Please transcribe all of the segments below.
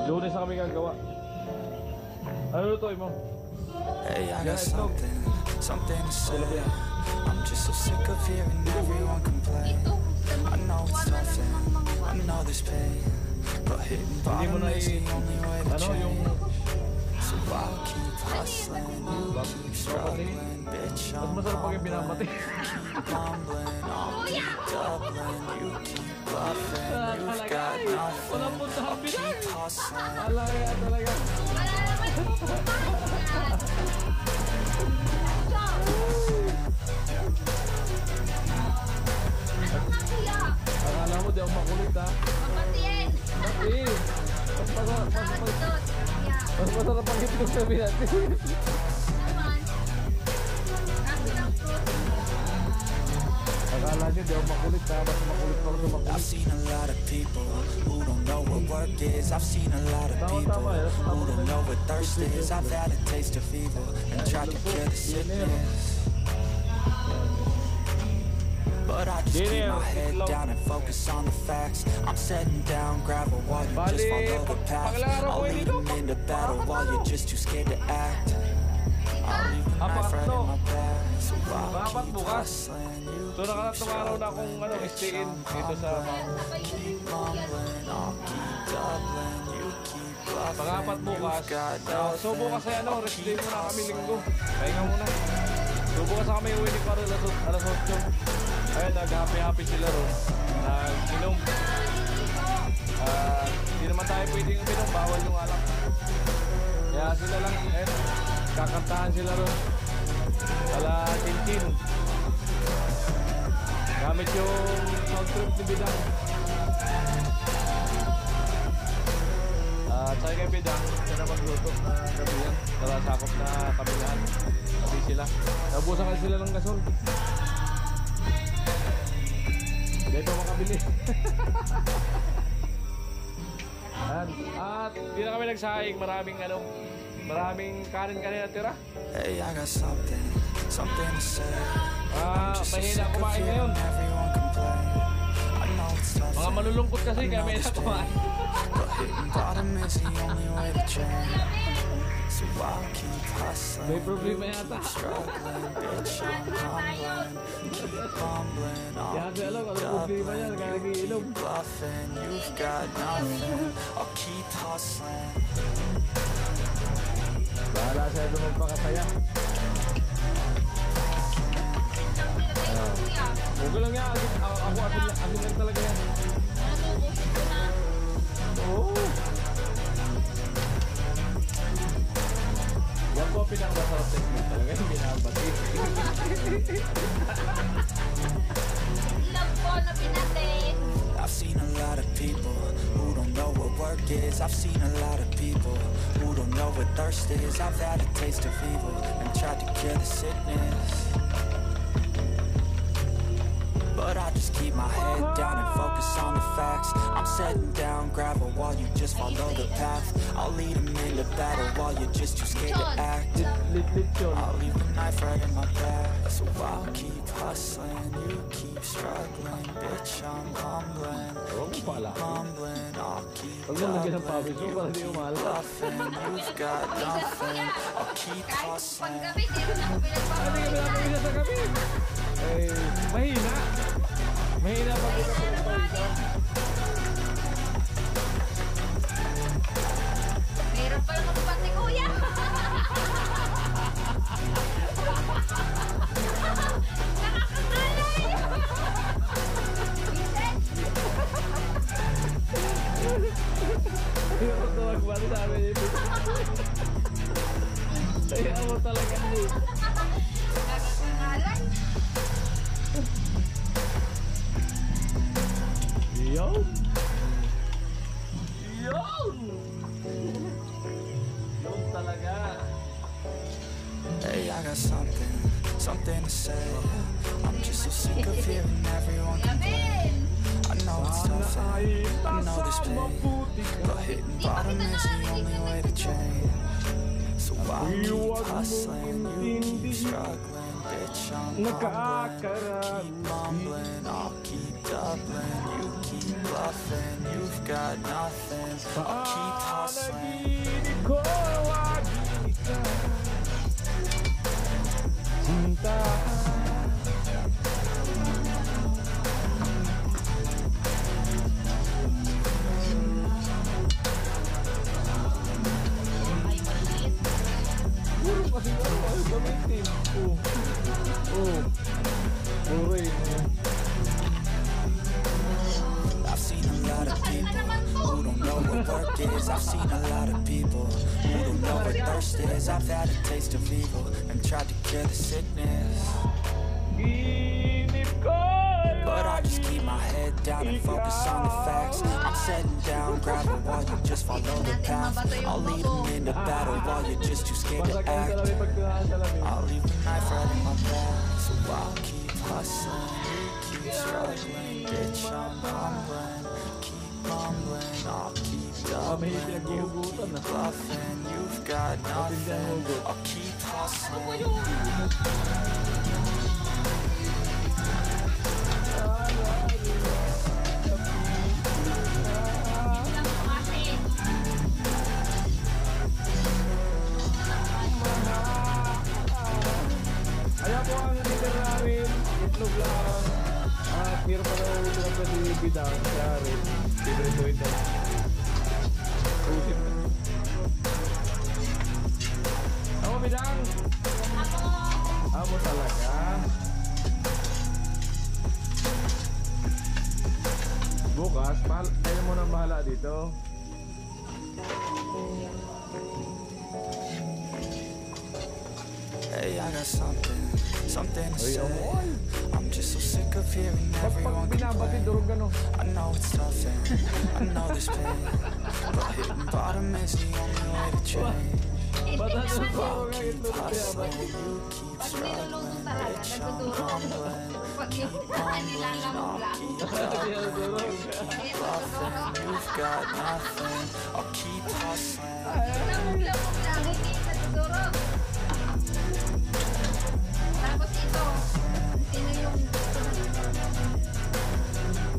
Lunes na kami gagawa. Ano lutuin mo? Hey, I got something to say. I'm just so sick of hearing everyone complain. I know it's tough and I know there's pain, but hitting bottom is the only way to change. So I'll keep hustling, you keep struggling, bitch, I'm humbling. Keep mumbling, I'll keep doubling, you keep bluffing, you've got nothing. I'll keep hustling. Akala mo di ako makulit ha? Mapatiin! Mas masarap ang itlog sabi natin. Akala nyo di ako makulit ha? Mas makulit pa rin makulit. I've seen a lot of people who don't know what work is. I've seen a lot of people who don't know what thirst is. I've had a taste of evil and tried to cure the sickness, but I just keep my head down and focus on the facts. I'm setting down gravel while you just follow the path. I'll lead them into battle while you're just too scared to act. I'll leave the knife right in my back, so I'll keep hustling. So nakatatlong araw na akong stay-in dito sa Keep mumbling, I'll keep doubling, you keep bluffing. Pangapat bukas. So bukas ay rest day muna kami linggo. Pahinga muna. So bukas na kami uwi ni Carl alas 8. Ayun, nag-happy sila ron. Nag-inom. Hindi naman tayo pwedeng uminom, bawal yung alak. Kaya sila lang, kakantahan sila ron. Ala Tintin. Gamit yung sound trip ni Bidang. Sa'yo kay Bidang, siya na magluto na gabi yan. Para sakop na kami lahat. Sabi sila. Nabusan kasi sila ng gasol. Hindi pa makabili. At di na kami nagsaing. Maraming kanin kanina tira. Hey, I got something to say. Mahina kumain ngayon. Mga malulungkot kasi kaya mahina kumain. But hitting bottom is the only way to change. So I'll keep hustling. May problema yata. Struggling, bitch, I'm humbling. Keep mumbling, I'll keep doubling. You keep bluffing, you've got nothing. I'll keep hustling. Bahala sa'yo ito magpakasaya. Okay lang yan. Ako asin lang talaga yan. Oo. Yan po pinakmasarap technique talaga. Yung binabati. Love po na pinatin. I've seen a lot of people who don't know what work is. I've seen a lot of people who don't know what thirst is. I've had a taste of evil and tried to cure the sickness, but I just keep my head down and focus on the facts. I'm setting down gravel while you just follow the path. I'll lead them into battle while you're just too scared to act. I'll leave the knife right in my back, so I'll keep hustling, you keep struggling, bitch, I'm humbling. Keep mumbling, I'll keep doubling, you keep bluffing, you've got nothing. I'll keep hustling. Mahina pa po kasi ito. Mahirap pala magpati, kuya. Nakakakalay. Ayaw mo ito magbati sa amin ito. Ayaw mo talaga ito. Nakakakalay. Yo! Yung talaga. Hey, I got something to say. I'm just so sick of hearing everyone complain. I know it's tough and I know there's pain, but hitting bottom is the only way to change. So I'll keep hustling, you keep struggling, bitch, I'm humbling. Keep mumbling, I'll keep doubling, you keep bluffing, you've got nothing. I'll keep hustling. Panaginip ko lagi ka sinta. Puro kasi ayaw gamitin. Puro I've seen a lot of people who don't know what work is. I've seen a lot of people who don't know what thirst is. I've had a taste of evil and tried to cure the sickness, ginip ko but I just keep my head down and focus on the facts. I'm setting down gravel while you just follow the path. I'll lead them into battle while you're just too scared to Masakit ang act. salamin pag pinakasalamin. I'll leave the knife right in my back, so I'll keep hustling. You keep struggling, bitch, I'm humbling. Keep mumbling, I'll keep doubling. May You pinaghuhugutan keep bluffing, you've got nothing. I'll keep hustling. Ayan po ang leader namin. Itlog lang. At meron pa daw ito sa bidang. Kaya rin. Libre po ito. Usip na. Ako bidang. Amo talaga. Bukas, kaya mo nang bahala dito. Hey, I got something to Ay, say. amoy. I'm just so sick of hearing Pag everyone binabatid, complain. durog gano'n. I know it's tough and I know there's pain, but hitting bottom is the only way to change. Ba't ang Hindi naman. durog ang Keep itlog niya? hustling, you keep Pag niluluto struggling, talaga, bitch, I'm nagdudurog. humbling. Pag nilalamog lang. Keep Durog. Nagdudurog. You've got nothing. I'll keep hustling. Lamog-lamog lang. Hindi nagdudurog. Tapos ito. Sino yung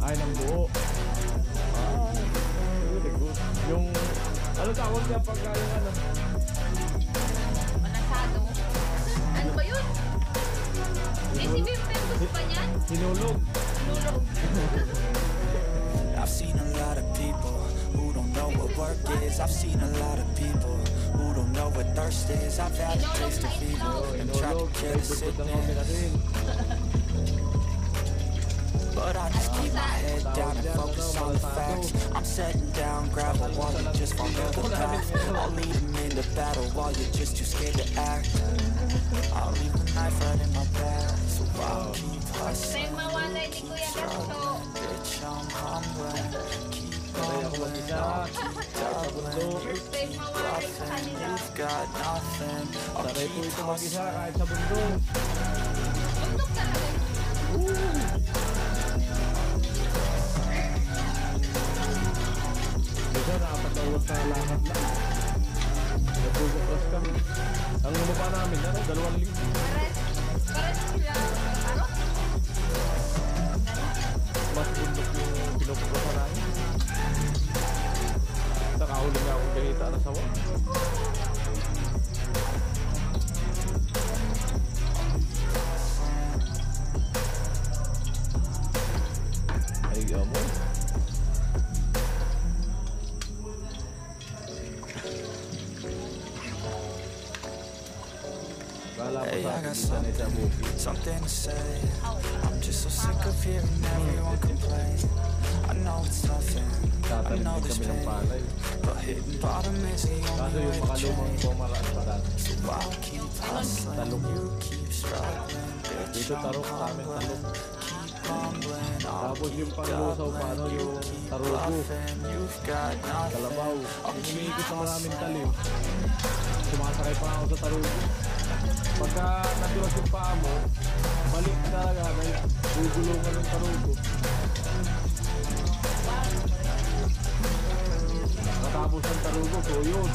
Ay, ng buo. Ah, really good. Yung, ano tawag niya pagka yung ano? manasado? Ano ba yun? May sibim-pembus pa niyan? Hinulog. Lulog. I've seen a lot of people who don't know what work is. I've seen a lot of people who don't know what thirst is. I've had a taste of evil and tried to Hinulog. cure the Dukot ng sickness, kombinasin. but I just keep my head down and focus on the facts. I'm setting down gravel while you just follow the path. I'll lead them into battle while you're just too scared to act. I'll leave the knife right in my back, so I'll keep hustling. Sa'yo mawalay ni Kuya Gasto. Bitch, I'm humbling. Keep Kaya ako mag-isa. Sa bundok. First time mawalay sa kanila. You've got nothing. I'll Saray po keep ito mag-isa hustling. kahit sa bundok. Bundok talaga. Kasi nakapatawag sa lakad lang. Nagpupuklas kami. Ang lumaba namin, ano, 2 linggo. Pares sila. Ano? Mas bundok yung pinupuklasan namin. Nakahuli nga akong ganita na sawa. Ay, amo. Kala mo Hey, sa I got akin sanay sa bukid. something to say. I'm just so sick of hearing everyone complain. I know it's tough and I Tatanim know din there's kami ng pain, palay. but hitting bottom is the Kaso only yung way to makalumang change. pumaraan pa dati. So I'll keep hustling, Talong. you keep struggling, bitch, Dito I'm tarok sa amin, humbling. talong. Keep mumbling, I'll Tapos keep yung panglusaw pa, ano, doubling. You yung keep tarugo. bluffing, you've got nothing. Kalabaw. Yung umiikot na maraming talim. Sumasakay pa ako sa tarugo. Pagka nadulas yung paa mo, balik talaga dahil gugulungan ng tarugo. Nakatapos ng tarugo, so yun.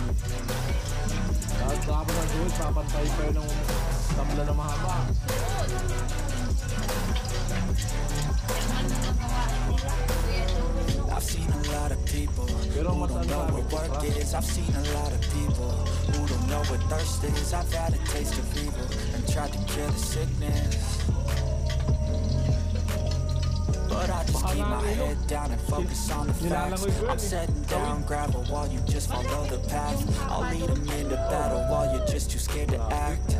Tapos ng suwit, papantay pa yun ng tabla na mahaba. I've seen a lot of people work is. I've seen a lot of people who don't know what thirst is. I've had a taste of evil and tried to kill the sickness, but I just keep my head down and focus on the facts. I'm setting down gravel while you just follow the path. I'll lead them into battle while you're just too scared to act.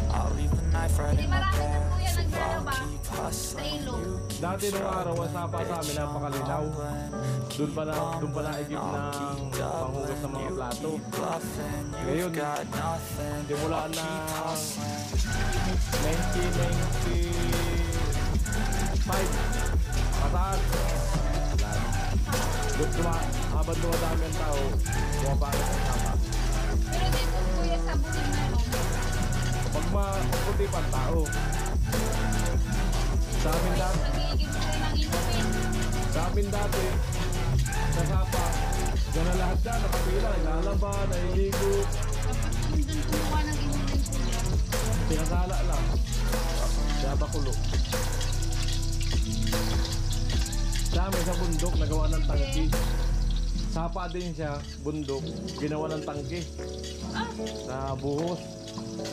I'll leave the knife right in my back, so I'll keep hustling. Dati nung araw, wasa pa sa amin, napakalinaw. Doon pa na-equip ng panghugas ng mga plato. Ngayon, simula na 1995, mataas. Habang dumadami ang tao, bumabalik ang tama. Pero dito kuya sa buling meron. Pag maputi pa ang tao, sa amin dati, Nagiging mo ng inumin. sa amin dati, sa Sapa, dyan na lahat dyan, nakapila, naglalaba, nahiligo, Tapos doon kumuha ng inumin kuya. pinasala lang. Kaya bakulo. Sa amin sa bundok, nagawa ng tangki. Sapa din siya, bundok, ginawa ng tangki. Na buhos.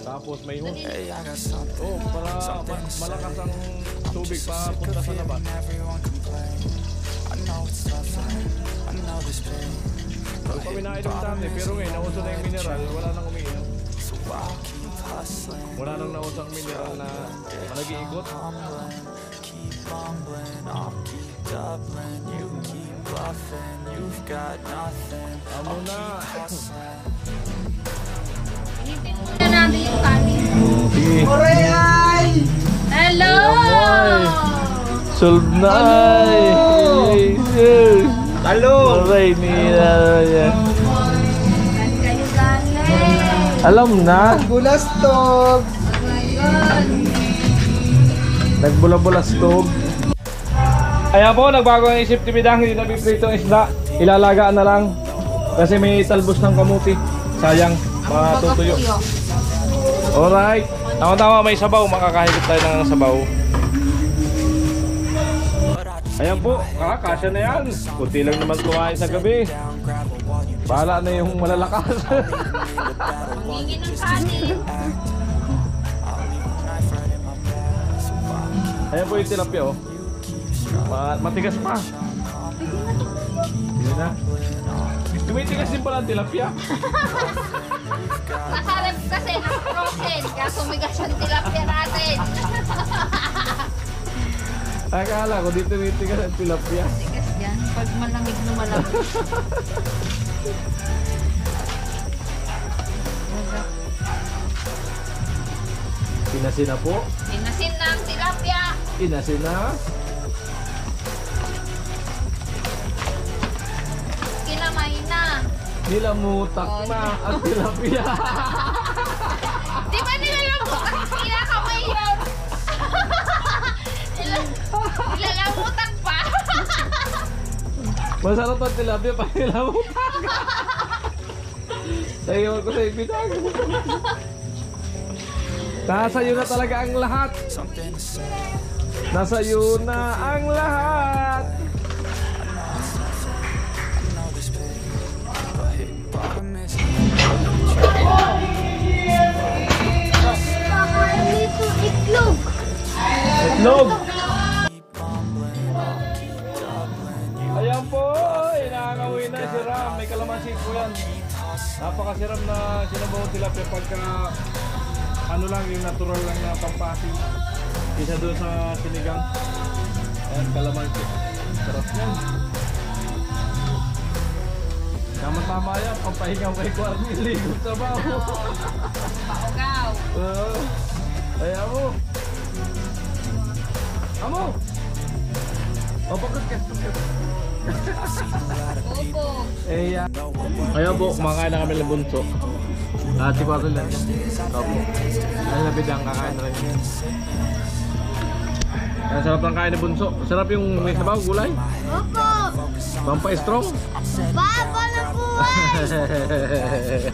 Tapos may hose. Hey, I got something. Oh, para malakas ang tubig pa punta sa labas. Everyone complain. I know it's tough. I know this pain. Kung kami nainom dati, pero ngayon, nauso na yung mineral, wala nang umiinom. So I'll keep hustling. Wala nang nauso ang mineral na nag-iikot. Keep bumbling. I'll keep doubling. You keep bluffing. You've got nothing. Amo na. Initin muna natin yung kanin. Sige. Hello! Solve na ay! Halo! Aray, nila yan. Saan kayo galing? Alam na. Bulastog! Ngayon. Nagbula-bulastog. Ayan po, nagbago ang isip ni Bidang. Hindi na piprito isda. Ilalagaan na lang. Kasi may talbos ng kamuti. Sayang, matutuyo. Alright. Tama-tama, may sabaw. Makakahigit tayo ng sabaw. Ayan po, kasya na yan. Kunti lang naman kumain sa gabi. Bahala na yung malalakas. Hingin ng kanin. Ayan po yung tilapia, oh. Matigas pa. Yun na. Tumitigas din pala ang tilapia. Masarap kasi ng frozen. Kaya sumigas yung tilapia natin. Akala ko dito tumitigas ang tilapia. Tigas yan. Pag malamig na malamig. Inasin na po. Inasin na ang tilapia. Inasin na. Kinamay na. Nilamutak na ang tilapia. Di ba nilalamutak? Kinakamay yun. Nilalamutak pa. Masarap ang tilapia pag nilamutak. Sayo ko sa ibitag. Nasa iyo na talaga ang lahat. Something to say. Nasa iyo na ang lahat. I know this pain. But hitting bottom is Itlog. Itlog. keep bumbling. I'll keep doubling. You Ayan po. Inangawi na si Ram. May kalamansi po yan. Napakasiram na sinabaw tilapia pagka ano lang yung natural lang na pampasin. Isa doon sa sinigang. Ayan, kalamansi. Sarap yan. Tama-tama yan. Pampahingaw kay Kwarni. Ligot sa baho. Paugaw. Ayan mo. Amo. O, bakit ka? Opo. Ayan. Ayan po, kumakain na kami ng bunso. Si Kwarni lang. Opo. Ay, nabidang kakain na rin. Ang sarap ng kain ng bunso. Sarap yung may sabaw, gulay. Opo. Pampay-strong. Baba na buhay.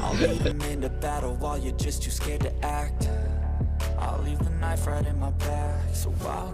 I'll lead them into battle while you're just too scared to act. I'll leave the knife right in my back, so I'll